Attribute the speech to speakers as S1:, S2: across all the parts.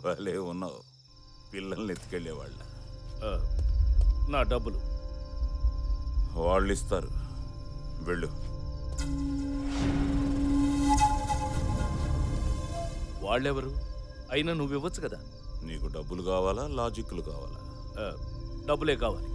S1: భలే ఉన్నావు. పిల్లల్ని ఎత్తుకెళ్ళేవాళ్ళ.
S2: నా డబ్బులు
S1: వాళ్ళు ఇస్తారు, వెళ్ళు.
S2: వాళ్ళెవరు? అయినా నువ్వు ఇవ్వచ్చు కదా.
S1: నీకు డబ్బులు కావాలా, లాజిక్లు కావాలా?
S2: డబ్బులే కావాలి.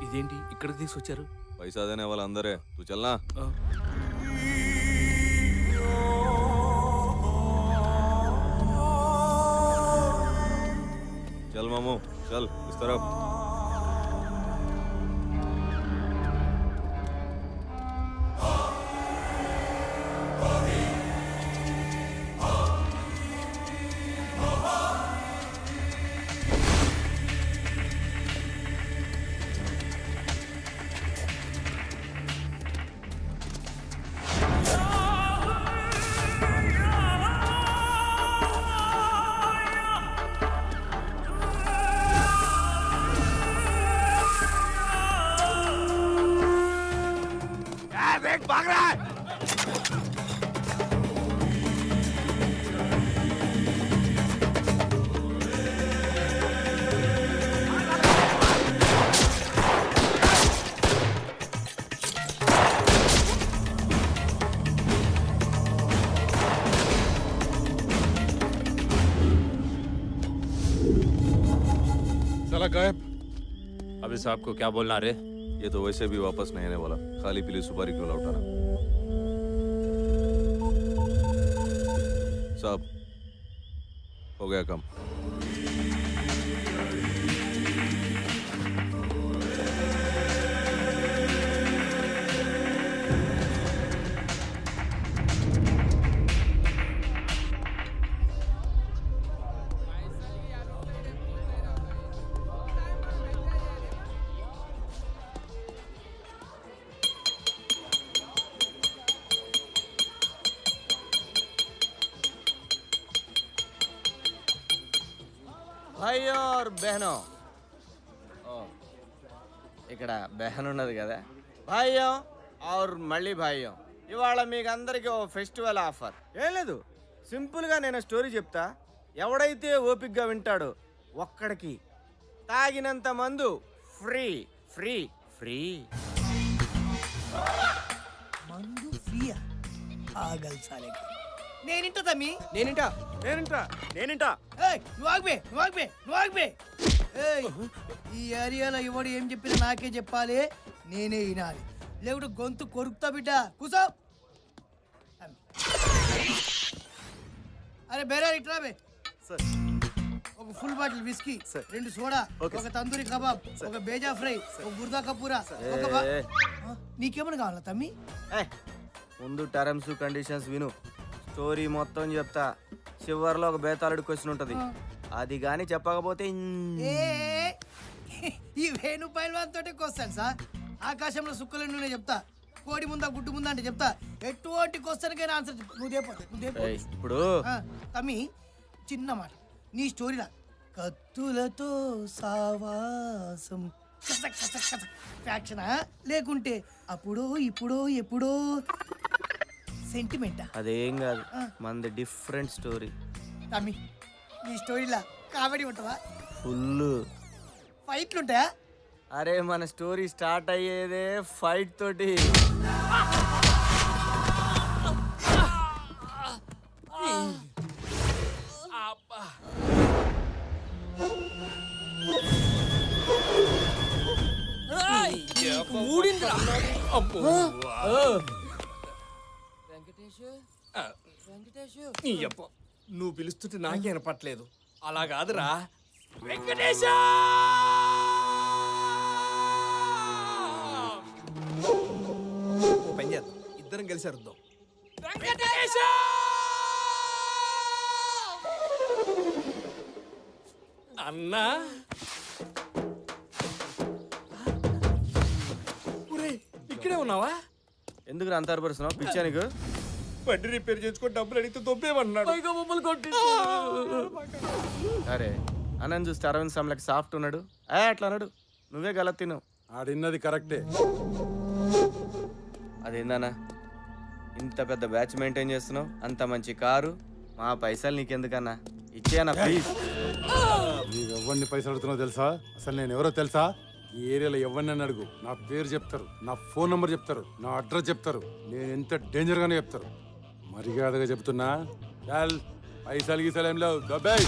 S2: ఇదేంటి ఇక్కడికి తీసుకొచ్చారు?
S3: पैसा देने वाला अंदर है, तू चलना। चल मामू चल इस तरफ।
S1: भाग रहा है।
S4: साला गायब।
S5: अभी साहब को क्या बोलना रे?
S3: ये तो वैसे भी वापस नहीं आने वाला, खाली पीली सुपारी क्यों लौटाना। साहब हो गया कम।
S6: భాయ్ और బహనో, ఇక్కడ బహన్ ఉన్నది కదా. భాయ్యో ఆర్ మళ్ళీ భాయ్యో, ఇవాళ మీకు అందరికీ ఓ ఫెస్టివల్ ఆఫర్. ఏం లేదు, సింపుల్గా నేను స్టోరీ చెప్తా. ఎవడైతే ఓపిక్గా వింటాడో ఒక్కడికి తాగినంత మందు ఫ్రీ ఫ్రీ ఫ్రీ.
S7: మందు ఫ్రీయా? ఆగల్ సాలేకి నేనింటా తమ్మి,
S6: నేనింటా నేనింటా నేనింటా.
S7: నువ్వు ఆగిపోయి. ఈ ఏరియాలో ఎవడు ఏం చెప్పినా నాకే చెప్పాలి, నేనే వినాలి, లేకుంటే గొంతు కొరుకుతా బిడ్డ. కూసో. అరే బేరా ఇట్రా బే. ఒక ఫుల్ బాటిల్ విస్కీ, 2 సోడా, ఒక తందూరి కబాబ్, ఒక బేజా ఫ్రై, ఒక గుర్దా కపూరా. నీకేమన్నా కావాలా తమ్మి?
S6: ముందు టర్మ్స్ కండిషన్స్ విను, స్టోరీ మొత్తం చెప్తా. చివర్లో ఒక బేతాళుడు క్వశ్చన్ ఉంటది, అది గాని చెప్పకపోతే
S7: ఈ వేణు పైల్వాన్ తోటే క్వశ్చన్ సార్. ఆకాశంలో సుక్కలు నువ్వు చెప్తా, కోడి ముందా గుడ్డు ముందా అంటే చెప్తా. ఎటువంటి క్వశ్చన్ కైనా ఆన్సర్ చెప్తా. నువ్వు
S6: ఇప్పుడు
S7: తమ్మి చిన్న మాట, నీ స్టోరీలా కత్తులతో సావాసం ఫ్యాక్షనా, లేకుంటే అప్పుడో ఇప్పుడో ఎప్పుడో సెంటిమెంటా?
S6: అదేం కాదు, మనది డిఫరెంట్ స్టోరీ.
S7: తమ్మి నీ స్టోరీలా కామెడీ ఉంటుందా?
S6: ఫుల్.
S7: ఫైట్లుంటాయా?
S6: అరే మన స్టోరీ స్టార్ట్ అయ్యేదే ఫైట్ తోటి.
S4: నువ్వు పిలుస్తుంటే నాకే వినపట్లేదు. అలా కాదురా వెంకటేశ. పని చేద్దాం, ఇద్దరం కలిసి అరుద్దాం. వెంకటేశ. అన్నా ఒరేయ్, ఇక్కడే ఉన్నావా?
S6: ఎందుకు అంత అరపరుస్తున్నావు పిచ్చా నీకు?
S4: బండి రిపేర్ చేసుకొని డబ్బులు అడిగితే దొబ్బేమన్నాడు.
S6: అరే అన్నని చూస్తే అరవింద్ సమలకి సాఫ్ట్ ఉన్నాడు. అట్లా అన్నాడు, నువ్వే గలత్ తిన్నావు.
S8: ఆడిన్నది కరెక్టే.
S6: అదేందన్నా ఇంత పెద్ద బ్యాచ్ మెయింటైన్ చేస్తున్నావు, అంత మంచి కారు, మా పైసలు నీకెందుకన్నా? ఇచ్చేయన్నా ప్లీజ్.
S8: నీవు ఎవరిని పైసలు అడుగుతున్నావు తెలుసా? అసలు నేను ఎవరో తెలుసా? ఈ ఏరియాలో ఎవరిని అడుగు, నా పేరు చెప్తారు, నా ఫోన్ నంబర్ చెప్తారు, నా అడ్రస్ చెప్తారు, నేను ఎంత డేంజర్ గానే చెప్తారు. మర్యాదగా చెప్తున్నా, చాల్ పైసలు గీసలు ఏం లేవు, డబ్బేయ్.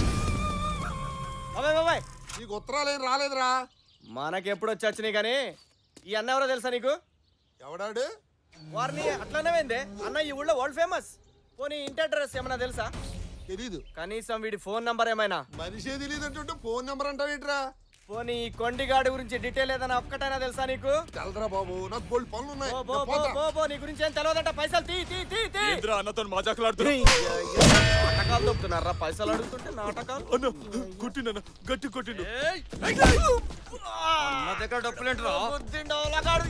S6: బాబాయ్
S8: నీకు ఉత్తరాలు ఏం రాలేదురా?
S6: మనకెప్పుడు వచ్చి వచ్చినాయి కానీ ఈ అన్న ఎవరో తెలుసా నీకు?
S8: ఎవడాడు?
S6: వారిని అట్లనేమైందే అన్న, ఈ ఊళ్ళో వరల్డ్ ఫేమస్. పోనీ ఇంటి అడ్రస్ ఏమన్నా తెలుసా?
S8: తెలీదు.
S6: కనీసం వీడి ఫోన్ నంబర్ ఏమైనా?
S8: మనిషే తెలియదు అంటుంటే ఫోన్ నెంబర్ అంటావేట్రా?
S6: పోనీ ఈ కొండిగాడి గురించి డీటెయిల్ ఏదైనా ఒక్కటైనా తెలుసా నీకు?
S8: తెలరా బాబు, నాకు బోల్డ్ పనులు ఉన్నాయి.
S6: బో, బో, బో, బో, బో, నీ గురించి ఏం తెలియదంట. పైసలు తీ తీ తీ తీ.
S1: ఏంద్రా అన్నతో మజాకులాడుతున్నా?
S6: నాటకాలు దొప్పుతున్నారా? పైసలు అడుగుతుంటే నాటకాలు.
S1: అన్న కొట్టిండన్న, గట్టి కొట్టిండు.
S6: అన్న దగ్గర డబ్బులేంట్రా? బుద్ధిండోలగాడు.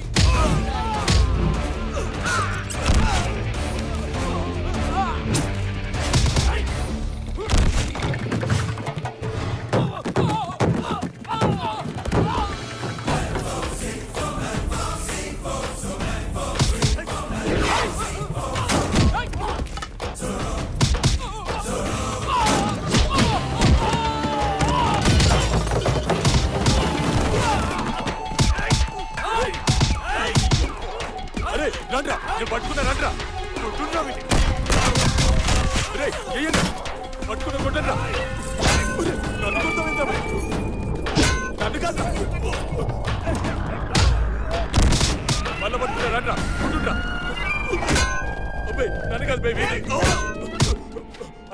S1: అరే రండ్రా, నేను పట్టుకున్నా రండ్రా. కొట్టుండ్రా వీడిని. అరే ఏయండి, పట్టుకున్నా కొట్టండ్రా. నన్ను కొడతావేంట్రా మరి? నన్ను కాదురా. మళ్ళా పట్టుకున్నా రండ్రా, కొట్టుండ్రా. అబ్బాయి నన్ను కాదు బేబీ.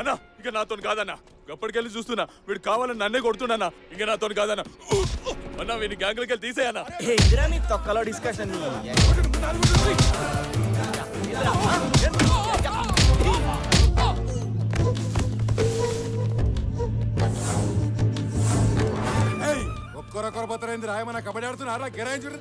S1: అన్నా ఇక నాతో కాదన్నా, ఎప్పటికెళ్ళి చూస్తున్నా వీడు కావాలని నన్నే కొడుతున్నా. ఇక నాతో కాదన్నా. అన్నా వీడిని గ్యాంగ్లకి వెళ్ళి తీసేయన్నా.
S6: ఏందిరా నీ తొక్కలో డిస్కషన్?
S8: ఒక్కరొక్కరు పోతారైంది రాయమన్నా, కబడ్డీ ఆడుతున్నారా? గిరాయించుడు.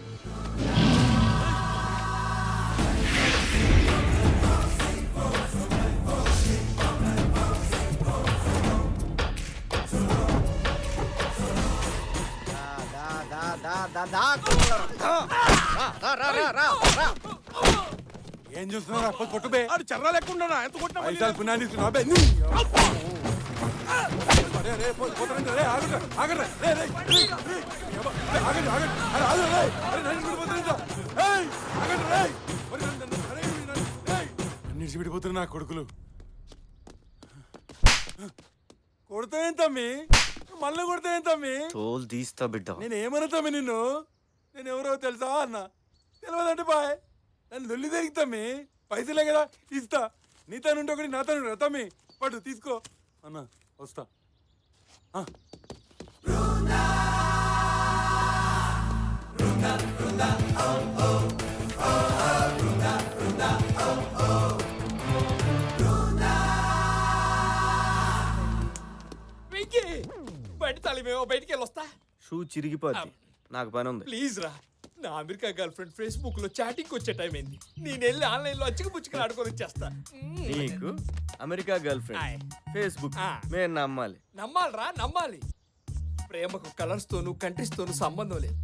S8: ఏం చూస్తున్నారా? కొట్టుబే.
S4: చర్ర లేకుండా ఎంత కొట్టినా
S8: పైసలు పుణ్యాన్ని తీసుకున్నావా బే? అరే, రే, పోతారండి, రే, ఆగండి, ఆగండి, రే, రే, రే, రే, ఆగండి, ఆగండి, అరే, ఆగండి, రే, అరే, నన్ను విడిపోతారంట. ఏయ్, ఆగండి, రే, మరి అరే, అన్నిటి విడిపోతున్నారు నా కొడుకులు. కొడతాయేం తమ్మి? మళ్ళీ కొడతాయేం తమ్మి?
S6: తోలు తీస్తా బిడ్డ.
S8: నేను ఏమన్నా తమ్మి నిన్ను? నేను ఎవరో తెలుసా అన్న? తెలియదంటే బాయ్, నన్ను లొల్లి తిరిగి తమ్మి. పైసలే కదా ఇస్తా. నీతో నుండి ఒకటి నాతో నుండి తమ్మి, పట్టు తీసుకో అన్న, వస్తా.
S4: బయట తాళిమేమో బయటికి వెళ్ళి వస్తా.
S6: షూ చిరిగిపోద్ది, నాకు పని ఉంది.
S4: ప్లీజ్ రా. నా అమెరికా గర్ల్ ఫ్రెండ్ ఫేస్బుక్ లో చాటింగ్ వచ్చే టైం అయింది. నేను వెళ్ళి ఆన్లైన్ లో అచ్చిక పుచ్చికలు ఆడుకొని వచ్చేస్తా.
S6: నీకు అమెరికా గర్ల్ ఫ్రెండ్, ఫేస్బుక్ మేము నమ్మాలి?
S4: నమ్మాలరా, నమ్మాలి. ప్రేమకు కలర్స్ తోను కంట్రీస్ తోను సంబంధం లేదు.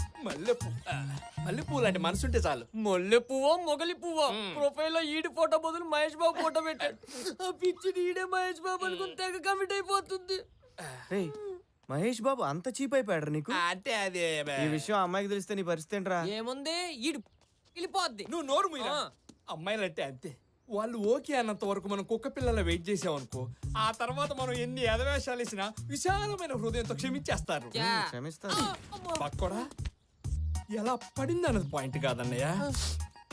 S4: మల్లెపూ లాంటి మనసుంటే చాలు.
S9: మొల్లె పువ్వో మొగలి పువ్వో ప్రొఫైల్ లో ఈడి ఫోటో బదులు మహేష్ బాబు ఫోటో పెట్టాడు. ఆ పిచ్చి ఈడే మహేష్ బాబు అనుకుని తెగ కమిట్ అయిపోతుంది.
S6: రేయ్, మహేష్ బాబు అంత చీప్ అయిపోయాడు నీకు?
S4: అంటే అదే
S6: ఈ విషయం అమ్మాయికి తెలిస్తే నీ పరిస్థితి ఏంట్రా?
S9: ఏముంది ఈడు వెళ్ళిపోద్ది.
S4: నువ్వు నోరు మీరా. అమ్మాయిలంటే అంతే, వాళ్ళు ఓకే అన్నంత వరకు మనం కుక్క పిల్లల వెయిట్ చేసామనుకో, ఆ తర్వాత మనం ఎన్ని ఎదవేషాలు వేసినా విశాలమైన హృదయంతో క్షమించేస్తారు.
S6: క్షమిస్తాను.
S4: పక్కడా ఎలా పడింది అన్నది పాయింట్ కాదన్నయ్య,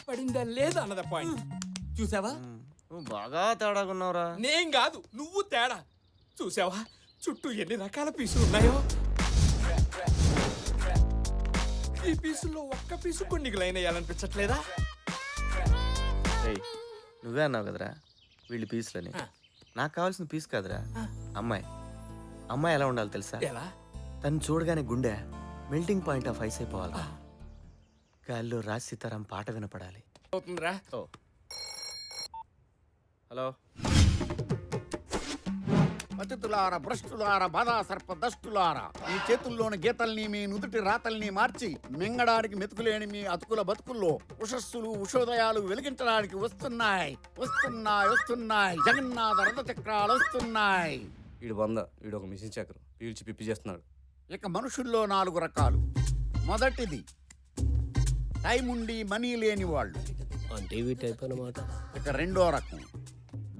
S4: పడిందా లేదా అన్నది పాయింట్. చూసావా?
S6: నువ్వు బాగా తేడాకున్నావురా.
S4: నేను కాదు, నువ్వు తేడా. చూసావా చుట్టూ ఎన్ని రకాల పీసులు ఉన్నాయో? ఈ పీసుల్లో ఒక్క పీసు కొన్ని లైన్ వేయాలనిపించట్లేదా?
S6: రేయ్, నువ్వే అన్నావు కదరా వీళ్ళు పీసులని. నాకు కావాల్సిన పీస్ కాదురా అమ్మాయి. అమ్మాయి ఎలా ఉండాలి తెలుసా?
S4: ఎలా?
S6: తను చూడగానే గుండె మెల్టింగ్ పాయింట్ ఆఫ్ ఐస్ అయిపోవాలి. గాల్లో రాజ్ సీతారాం పాట వినపడాలి.
S4: అవుతుందిరా.
S6: హలో,
S10: అతిథులార భ్రష్టులార బాధా సర్ప దష్టులారా, మీ చేతుల్లోని గీతల్ని మీ నుదుటి రాతల్ని మార్చి మింగడానికి మెతుకులేని మీ అతుకుల బతుకుల్లో ఉషస్సులు ఉషోదయాలు వెలిగించడానికి వస్తున్నాయి వస్తున్నాయి వస్తున్నాయి. జగన్నాథ రథ చక్రాలు వస్తున్నాయి.
S3: వీడు వీడు ఒక మిషన్ చక్రం పీల్చి పిప్పి చేస్తున్నాడు.
S10: ఇక మనుషుల్లో 4 రకాలు. మొదటిది టైం ఉండి మనీ లేని వాళ్ళు.
S9: అంటే ఇవి టైప్ అన్నమాట.
S10: ఇక రెండో రకం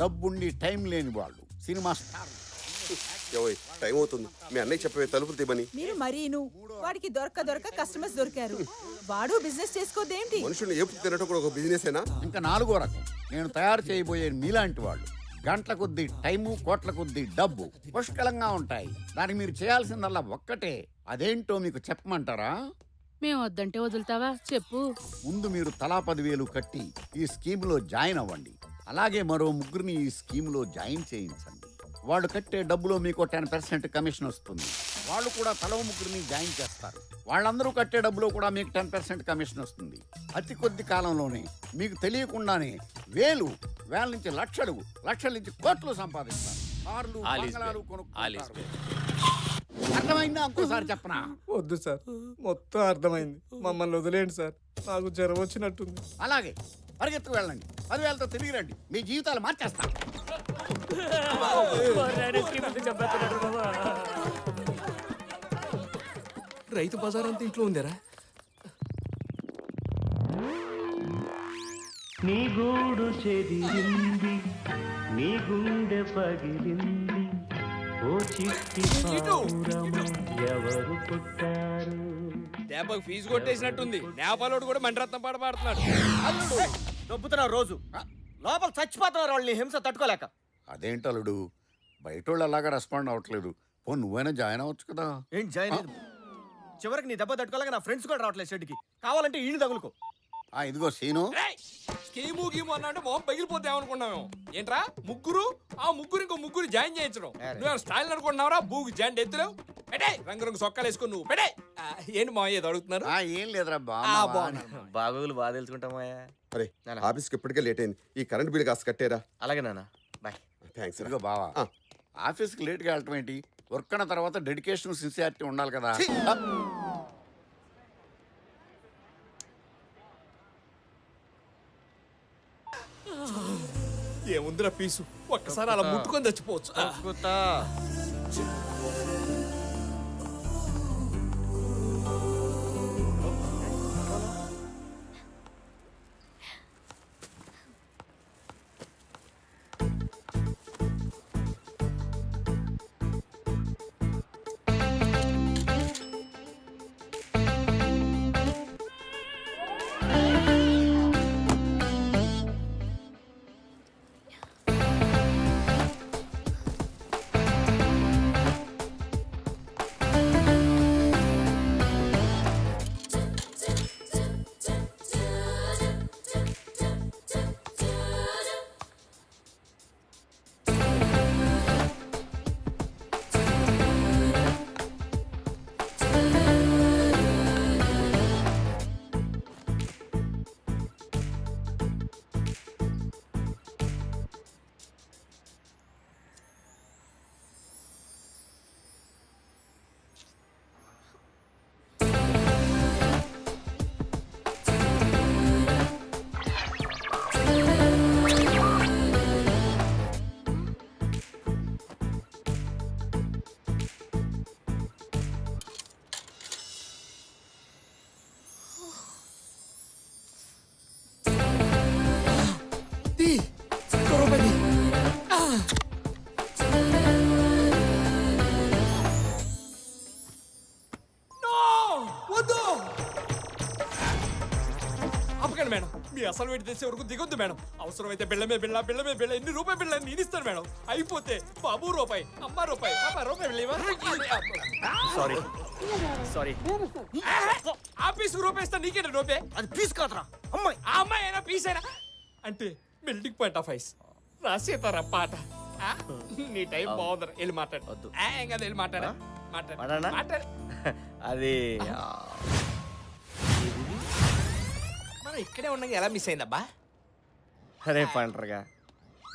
S10: డబ్బుండి టైం లేని వాళ్ళు. Cinema star.
S11: టైం అవుతుంది, మీ అన్నయ్య చెప్పే తలుపులు తీమని.
S12: మీరు మరీను వాడికి దొరక కస్టమర్స్ దొరికారు. వాడు బిజినెస్ చేసుకోదేంటి?
S11: మనుషుల్ని ఏపు తినటం కూడా ఒక బిజినెస్ ఏనా?
S10: ఇంకా 4వ రకం నేను తయారు చేయబోయే మీలాంటి వాళ్ళు. గంటల కొద్దీ టైము, కోట్ల కొద్దీ డబ్బు పుష్కలంగా ఉంటాయి. దానికి మీరు చేయాల్సిందల్లా ఒక్కటే. అదేంటో మీకు చెప్పమంటారా?
S12: మేము వద్దంటే వదులుతావా? చెప్పు.
S10: ముందు మీరు తలా 10,000 కట్టి ఈ స్కీమ్లో జాయిన్ అవ్వండి. అలాగే మరో 3 ఈ స్కీమ్లో జాయిన్ చేయించండి. వాళ్ళు కట్టే డబ్బులో మీకు 10% కమిషన్ వస్తుంది. వాళ్ళు కూడా తల 3 జాయిన్ చేస్తారు. వాళ్ళందరూ కట్టే డబ్బులో కూడా మీకు 10% కమిషన్ వస్తుంది. అతి కొద్ది కాలంలోనే మీకు తెలియకుండానే వేల నుంచి లక్షలు, లక్షల నుంచి కోట్లు సంపాదిస్తారు. కార్లు, బంగళాలు కొనుక్కుంటారు. అర్థమైందా? ఇంకోసారి చెప్పనా?
S6: వద్దు సార్, మొత్తం అర్థమైంది. మమ్మల్ని వదిలేండి సార్, నాకు జ్వరం వచ్చినట్టుంది.
S10: అలాగే పరిగెత్తుకు వెళ్ళండి. 10,000తో తిరిగి రండి. మీ జీవితాలు మార్చేస్తారు.
S4: రైతు బజార్ అంతా ఇంట్లో ఉందేరా.
S9: నీ గూడు చెదిరింది, నీ గుండె పగిలింది, ఓ చిట్టి ఎవరు పుట్టారు?
S4: దెబ్బకు ఫీజు కొట్టేసినట్టుంది. నేపాలోడు కూడా మండరత్నం పాట పాడుతున్నాడు.
S6: దొబ్బుతున్నా రోజు లోపల చచ్చిపోతున్నారు వాళ్ళని హింస తట్టుకోలేక.
S10: అదేంటలుడు బయట వాళ్ళు అలాగా రెస్పాండ్ అవ్వట్లేదు. పో నువ్వైనా జాయిన్ అవ్వచ్చు కదా.
S6: ఏం జాయిన్ అయ్యేది? చివరికి నీ దెబ్బ తట్టుకోలేక నా ఫ్రెండ్స్ కూడా రావట్లేదు షెడ్కి. కావాలంటే ఈయన తగులుకో.
S10: ఇదిగో సీను,
S4: స్కీము గీము అన్నా అంటే మొహం పగిలిపోతే ఏమనుకున్నాము? ఏంట్రా ముగ్గురు ఇంకో ముగ్గురు జాయిన్ చేయించడం. నువ్వు స్టైల్ అనుకుంటున్నావురా? బూగు జాయింట్ ఎత్తులేవు. పెట్టే రంగు సొక్కాలు వేసుకుని నువ్వు పెట్టే. ఏంటి మా ఏదో అడుగుతున్నారు?
S10: ఏం లేదురా
S6: బాగోగులు బాగా తెలుసుకుంటామా?
S11: అరే ఆఫీస్కి ఇప్పటికే లేట్ అయింది. ఈ కరెంట్ బిల్ కాస్త కట్టేరా.
S6: అలాగే నాన్న, బాయ్.
S11: థ్యాంక్స్.
S10: ఇదిగో బావా, ఆఫీస్కి లేట్గా వెళ్ళటం ఏంటి? వర్క్ అన్న తర్వాత డెడికేషన్, సిన్సియారిటీ ఉండాలి కదా.
S4: ఏముందిరా పీసు, ఒక్కసారి అలా ముట్టుకొని చచ్చిపోవచ్చు. మేడం, మీ అసలు వేడి తెచ్చే వరకు దిగొద్దు మేడం. అవసరమైతే బిళ్ళమే బిళ్ళ ఎన్ని రూపాయి బిళ్ళ నేను ఇస్తాను మేడం. అయిపోతే బాబు రూపాయి, అమ్మ రూపాయి, రూపాయి
S6: సారీ
S4: ఆఫీస్ రూపాయి ఇస్తా. నీకేంటి రూపాయి?
S6: అది పీస్ కాదురా అమ్మాయి.
S4: ఆ అమ్మాయి అయినా పీస్ అయినా అంటే మెల్టింగ్ పాయింట్ ఆఫ్ ఐస్. రాసేతారా పాట. నీ టైం బాగుంది వెళ్ళి మాట్లాడు
S6: వద్దు.
S4: ఏం కదా వెళ్ళి మాట్లాడ
S6: వాడానా?
S4: మాట్లాడు
S6: అది
S4: మనం ఇక్కడే ఉండగా ఎలా మిస్ అయిందబ్బా
S6: అరే పంటరుగా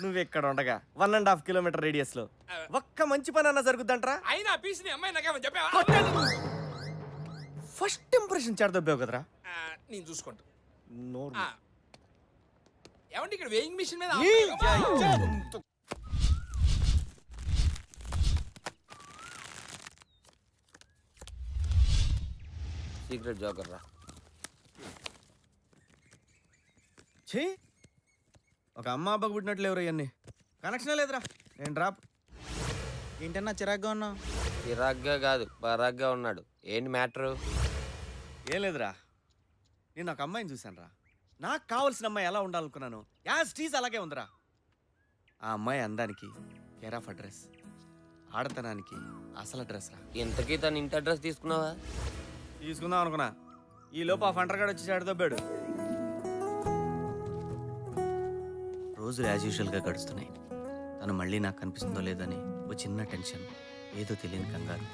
S6: నువ్వు ఇక్కడ ఉండగా 1.5 కిలోమీటర్ రేడియస్ లో ఒక్క మంచి పని అన్న జరుగుద్దంట్రా.
S4: అయినా పీస్ నీ అమ్మాయి నాకేమని చెప్పావా
S6: ఫస్ట్ ఇంప్రెషన్ చెడదొబ్బావు కదరా.
S4: నేను చూసుకుంటా
S6: నోరు
S4: ఏమంటే ఇక్కడ వేయింగ్ మిషన్ మీద
S6: ఈ
S9: సీక్రెట్ జోకర్ రా.
S6: ఛీ ఒక అమ్మ అబ్బకు పుట్టినట్లు ఎవరు ఇవన్నీ కనెక్షన్ లేదురా. నేను డ్రాప్. ఏంటన్నా చిరాగ్గా ఉన్నావు?
S9: చిరాగ్గా కాదు పరాగ్గా ఉన్నాడు. ఏంటి మ్యాటరు?
S6: ఏం లేదురా, నేను ఒక అమ్మాయిని చూశాను రా. నాకు కావాల్సిన అమ్మాయి ఎలా ఉండాలనుకున్నాను యాజ్ టీజ్ అలాగే ఉందిరా. ఆ అమ్మాయి అందానికి కేర్ ఆఫ్ అడ్రస్, ఆడతనానికి అసలు అడ్రస్ రా.
S9: ఇంతకీ తన ఇంటి అడ్రస్ తీసుకున్నావా?
S6: తీసుకుందాం అనుకున్నా, ఈ లోపు ఆ ఫంటర్గాడు వచ్చి చెడదొబ్బాడు. రోజులు యాజ్ యూజువల్గా గడుస్తున్నాయి. తను మళ్ళీ నాకు కనిపిస్తుందో లేదని ఓ చిన్న టెన్షన్, ఏదో తెలియని కంగారు.